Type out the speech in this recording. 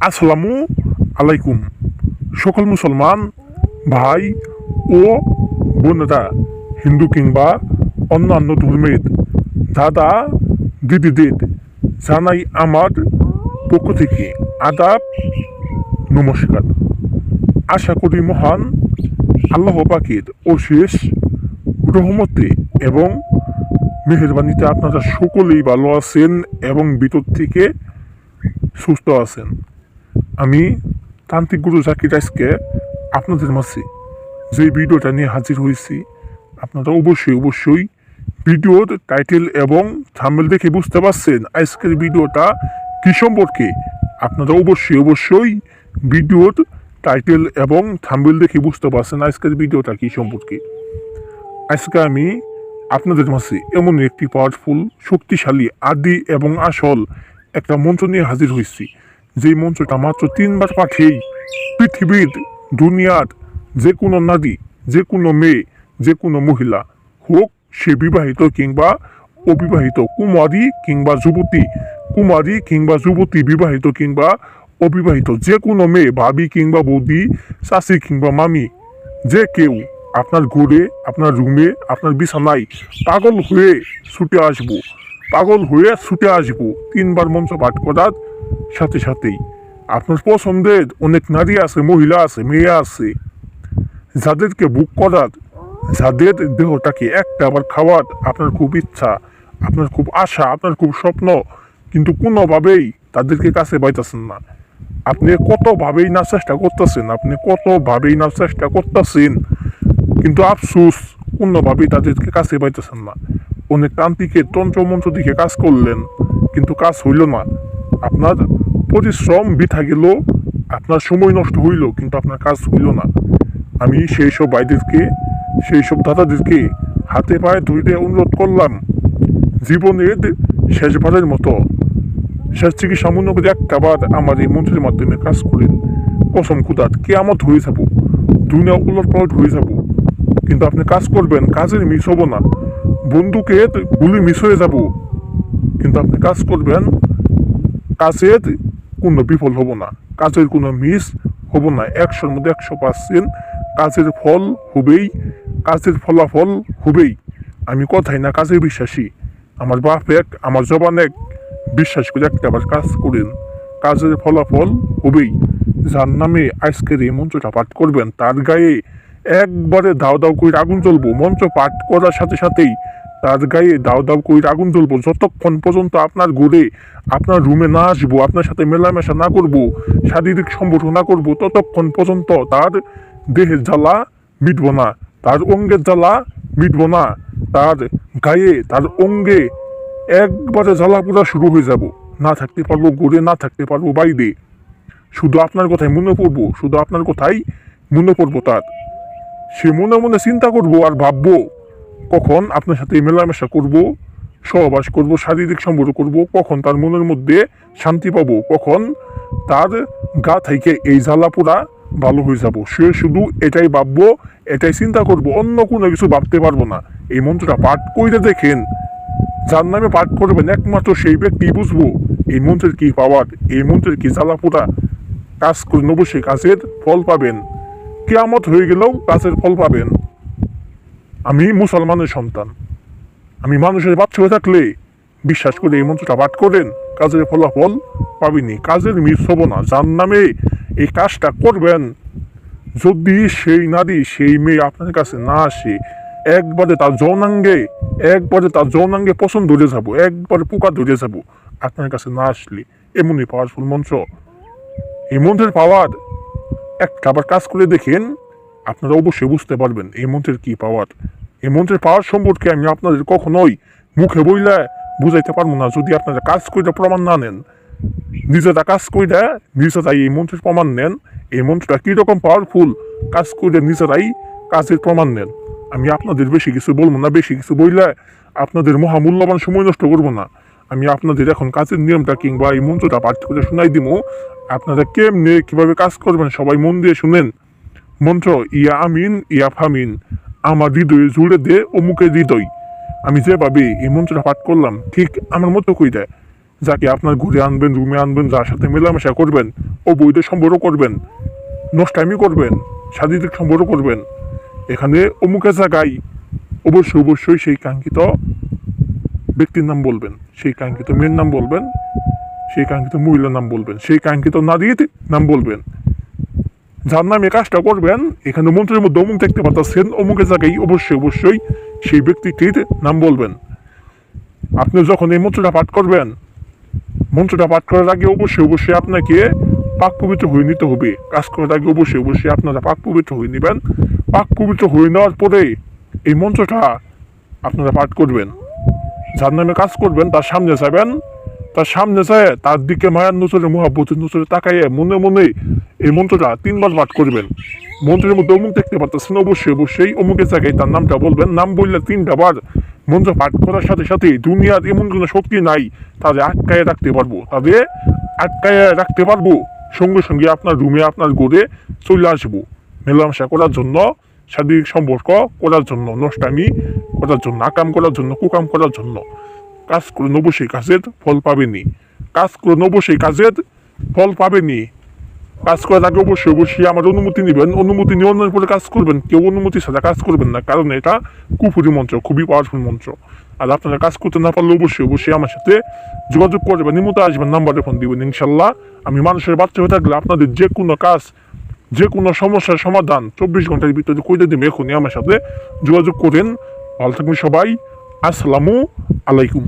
আসসালামু আলাইকুম সকল মুসলমান ভাই ও বোনেরা, হিন্দু কিংবা অন্যান্য ধর্মের দাদা দিদিদের জানাই আমার পক্ষ থেকে আদাব, নমস্কার। আশা করি মহান আল্লাহ পাকের অশেষ রহমতে এবং মেহেরবানিতে আপনারা সকলেই ভালো আছেন এবং ভিতর থেকে সুস্থ আছেন। আমি তান্ত্রিক গুরু জাকির আজকে আপনাদের মাঝে যে ভিডিওটা নিয়ে হাজির হয়েছি, আপনারা অবশ্যই ভিডিওর টাইটেল এবং থাম্বনেল দেখে বুঝতে পারছেন আজকের ভিডিওটা কি সম্পর্কে। আপনারা অবশ্যই ভিডিওর টাইটেল এবং থাম্বনেল দেখে বুঝতে পারছেন আজকের ভিডিওটা কি সম্পর্কে। আজকে আমি আপনাদের মাঝে এমন একটি পাওয়ারফুল, শক্তিশালী, আদি এবং আসল একটা মন্ত্র নিয়ে হাজির হয়েছি। যেই মন্ত্রটা মাত্র 3 বার পাঠেই পৃথিবীর দুনিয়ার যে কোনো নারী, যে কোনো মেয়ে, যে কোনো মহিলা হোক, সে বিবাহিত কিংবা অবিবাহিত, কুমারী কিংবা যুবতী, বিবাহিত কিংবা অবিবাহিত, যে কোনো মেয়ে, ভাবি কিংবা বৌদি, চাচি কিংবা মামি, যে কেউ আপনার ঘরে, আপনার রুমে, আপনার বিছানায় পাগল হয়ে ছুটে আসবো 3 বার মন্ত্র পাঠ করার সাথে সাথেই। আপনার পছন্দের অনেক নারী আছে, মহিলা আছে, মেয়ে আছে, যাদেরকে বুক করার, যাদের দেহটাকে একটা আবার খাওয়ার আপনার খুব ইচ্ছা, আপনার খুব আশা, আপনার খুব স্বপ্ন, কিন্তু কোনোভাবেই তাদেরকে কাছে পাইতেছেন না। আপনি কতভাবেই না চেষ্টা করতেছেন, কিন্তু আফসোস কোনোভাবেই তাদেরকে কাছে পাইতেছেন না। অনেক তান্ত্রিকের তন্ত্রমন্ত্র দিকে কাজ করলেন, কিন্তু কাজ হইল না। আপনার পরিশ্রম বৃথা গেল, আপনার সময় নষ্ট হইল, কিন্তু আপনার কাজ হইল না। আমি সেই সব ভাইদেরকে, সেই সব দাদাদেরকে হাতে পায়ে ধরে অনুরোধ করলাম, জীবনের শেষবারের মতো, শেষ থেকে সামান্য করে একটাবার আমার এই মন্ত্রের মাধ্যমে কাজ করেন। কসম খুদার কিয়ামত হয়ে যাব, দুনিয়া উলটপালট হয়ে যাব, কিন্তু আপনি কাজ করবেন, কাজের মিস হবো না। বন্দুকের গুলি মিস হয়ে যাব, কিন্তু আপনি কাজ করবেন, কাজের কোনো বিফল হব না, কাজের কোনো মিস হব না। 100-র মধ্যে 100% কাজের ফল হবেই, কাজের ফলাফল হবেই। আমি কথাই না কাজে বিশ্বাসী। আমার বাপ এক, আমার জবান এক, বিশ্বাস করে একটাবার কাজ করেন, কাজের ফলাফল হবেই। যার নামে আজকের এই মন্ত্রটা পাঠ করবেন, তার গায়ে একবারে দাও করে আগুন জ্বলবো। মন্ত্র পাঠ করার সাথে সাথেই তার গায়ে দাও করে আগুন জ্বলবো। যতক্ষণ পর্যন্ত আপনার ঘরে, আপনার রুমে না আসবো, আপনার সাথে মেলামেশা না করবো, শারীরিক সম্পর্ক না করবো, ততক্ষণ পর্যন্ত তার দেহের জ্বালা মিটবো না, তার অঙ্গের জ্বালা মিটবো না, তার গায়ে, তার অঙ্গে একবারে জ্বালা পোড়া শুরু হয়ে যাব। না থাকতে পারবো ঘরে, না থাকতে পারবো বাইরে, শুধু আপনার কথাই মনে পড়বো তার। সে মনে মনে চিন্তা করবো আর ভাববো, কখন আপনার সাথে মেলামেশা করব, সহবাস করব, শারীরিক সম্পর্ক করব, কখন তার মনের মধ্যে শান্তি পাবো, কখন তার গা থেকে এই জ্বালা পোড়া ভালো হয়ে যাব। সে শুধু এটাই ভাববো, এটাই চিন্তা করব, অন্য কোনো কিছু ভাবতে পারবো না। এই মন্ত্রটা পাঠ করে দেখেন, যার নামে পাঠ করবেন একমাত্র সেই ব্যক্তি বুঝবো এই মন্ত্রের কি পাওয়ার, এই মন্ত্রের কি জ্বালা পোড়া। কাজ করে অবশ্যই কাজের ফল পাবেন, কিয়ামত হয়ে গেলেও কাজের ফল পাবেন। আমি মুসলমানের সন্তান, আমি মানুষের বাচ্চা হয়ে থাকলে বিশ্বাস করে এই মন্ত্রটা পাঠ করেন, কাজের ফলাফল পাবেনি, কাজের মিস হবো না। যার নামে এই কাজটা করবেন, যদি সেই নারী, সেই মেয়ে আপনার কাছে না আসে, একবারে তার যৌনাঙ্গে পছন্দ ধরে যাবো, একবারে পোকা ধরে যাবো আপনার কাছে না আসলে। এমনই পাওয়ারফুল মন্ত্র। এই মন্ত্রের পাওয়ার একটা আবার কাজ করে দেখেন, আপনারা অবশ্যই বুঝতে পারবেন এই মন্ত্রের কি পাওয়ার। এই মন্ত্রের পাওয়ার সম্পর্কে আমি আপনাদের কখনোই মুখে বইলে বুঝাইতে পারবো না, যদি আপনারা কাজ করে প্রমাণ না নেন। নিজেরা কাজ করে নিজেরাই এই মন্ত্রের প্রমাণ নেন, এই মন্ত্রটা কিরকম পাওয়ারফুল, কাজ করে নিজেরাই কাজের প্রমাণ নেন। আমি আপনাদের বেশি কিছু বলবো না, বেশি কিছু বইলে আপনাদের মহামূল্যবান সময় নষ্ট করবো না। আমি আপনাদের এখন কাজের নিয়মটা কিংবা এই মন্ত্রটা পাঠ করে শোনাই দিব, আপনারা কেমনে কিভাবে কাজ করবেন সবাই মন দিয়ে শুনেন। মন্ত্র: ইয়া আমিন ইয়া ফামিন, আমার হৃদয়ে জুড়ে দে অমুকের হৃদয়। আমি যেভাবে এই মন্ত্রটা পাঠ করলাম, ঠিক আমার মতো কইরা যাকে আপনার ঘুরে আনবেন, রুমে আনবেন, যার সাথে মেলামেশা করবেন, অবৈধ সম্পর্ক করবেন, নষ্টামি করবেন, শারীরিক সম্পর্ক করবেন, এখানে অমুকের জায়গায় অবশ্যই সেই কাঙ্ক্ষিত ব্যক্তির নাম বলবেন, সেই কাঙ্ক্ষিত মেয়ের নাম বলবেন, সেই কাঙ্ক্ষিত মহিলার নাম বলবেন, সেই কাঙ্ক্ষিত নারীর নাম বলবেন। যার নামে কাজটা করবেন, এখানে মন্ত্রের মধ্যে অমুক দেখতে পাচ্ছেন, অমুকের জায়গায় অবশ্যই সেই ব্যক্তিটির নাম বলবেন। আপনি যখন এই মন্ত্রটা পাঠ করবেন, মন্ত্রটা পাঠ করার আগে অবশ্যই আপনাকে পাক পবিত্র হয়ে নিতে হবে। কাজ করার আগে অবশ্যই আপনারা পাক পবিত্র হয়ে নেবেন। পাক পবিত্র হয়ে নেওয়ার পরে এই মন্ত্রটা আপনারা পাঠ করবেন। যার নামে কাজ করবেন তার সামনে যাবেন, তার সামনে যায় তার দিকে মায়ার নজরে, মহাব্বতের নজরে তাকাইয়ে মনে মনে এই মন্ত্রটা 3 বার পাঠ করবেন। মন্ত্রের মধ্যে অমুক দেখতে পাচ্ছেন, অবশ্যই অমুকের জায়গায় তার নামটা বলবেন। নাম বললে 3টা বার মন্ত্র পাঠ করার সাথে সাথে দুনিয়ার এমন কোনো শক্তি নাই তাদের আটকায় রাখতে পারবো, তাদের আটকায় রাখতে পারবো। সঙ্গে আপনার রুমে, আপনার ঘরে চলে আসবো মেলামেশা করার জন্য, শারীরিক সম্পর্ক করার জন্য, নষ্টামি করার জন্য, আকাম করার জন্য, কুকাম করার জন্য। কাজ করে অবশ্যই কাজের ফল পাবেনি, কাজ করে অবশ্যই কাজের ফল পাবেনি। কাজ করার আগে অবশ্যই আমার অনুমতি নেবেন, অনুমতি নিয়ে অন্যের উপরে কাজ করবেন। কেউ অনুমতি ছাড়া কাজ করবেন না, কারণ এটা কুফুরি মন্ত্র, খুবই পাওয়ারফুল মন্ত্র। আর আপনারা কাজ করতে না পারলে অবশ্যই আমার সাথে যোগাযোগ করবেন, নিমতে আসবেন, নাম্বারে ফোন দিবেন। ইনশাল্লাহ আমি মানুষের বাচ্চা হয়ে থাকলে আপনাদের যে কোনো কাজ, যে কোনো সমস্যার সমাধান 24 ঘন্টার ভিতরে করে দিবেন। এখনই আমার সাথে যোগাযোগ করেন। ভালো থাকবেন সবাই। আসসালামু আলাইকুম।